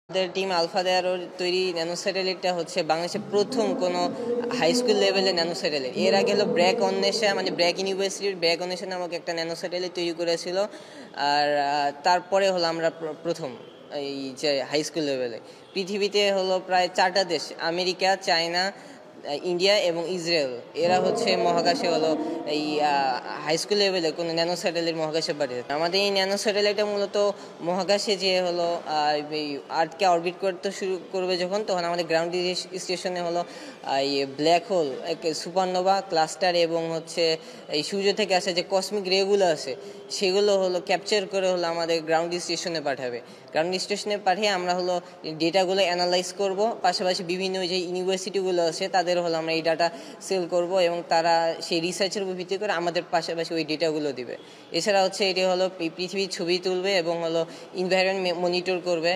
আমাদের team alpha দেয়ারোর তৈরি nano স্যাটেলাইটটা হচ্ছে বাংলাদেশের প্রথম কোনো হাই স্কুল লেভেলের ন্যানো স্যাটেলাইট। এর আগে হলো ব্র্যাক অন্বেষা মানে ব্র্যাক ইউনিভার্সিটির ব্র্যাক অন্বেষা নামক একটা ন্যানো স্যাটেলাইট তৈরি করেছিল। আর তারপরে হলো আমরা প্রথম এই যে হাই স্কুল লেভেলে। পৃথিবীতে হলো প্রায় 4টা দেশ, আমেরিকা, চায়না, ইন্ডিয়া এবং ইসরায়েল, এরা হচ্ছে মহাকাশে হলো এই হাই স্কুল লেভেলে কোনো ন্যানো স্যাটেলাইট মহাকাশে পাঠিয়েছে। আমাদের এই ন্যানো স্যাটেলাইটটা মূলত মহাকাশে যে হলো এই আর্থকে অরবিট করতে শুরু করবে যখন, তখন আমাদের গ্রাউন্ড স্টেশনে হলো এই ব্ল্যাক হোল, সুপারনোভা ক্লাস্টার এবং হচ্ছে এই সূর্য থেকে আসা যে কসমিক রেগুলো আছে সেগুলো হলো ক্যাপচার করে হলো আমাদের গ্রাউন্ড স্টেশনে পাঠাবে। গ্রাউন্ড স্টেশনে পাঠিয়ে আমরা হলো ডেটাগুলো অ্যানালাইজ করব, পাশাপাশি বিভিন্ন যে ইউনিভার্সিটিগুলো আছে তাদের হলো আমরা এই ডাটা সেল করব এবং তারা সেই রিসার্চের উপর ভিত্তি করে আমাদের পাশাপাশি ওই ডেটাগুলো দিবে। এছাড়া হচ্ছে এটি হলো পৃথিবীর ছবি তুলবে এবং হলো এনভায়রনমেন্ট মনিটর করবে।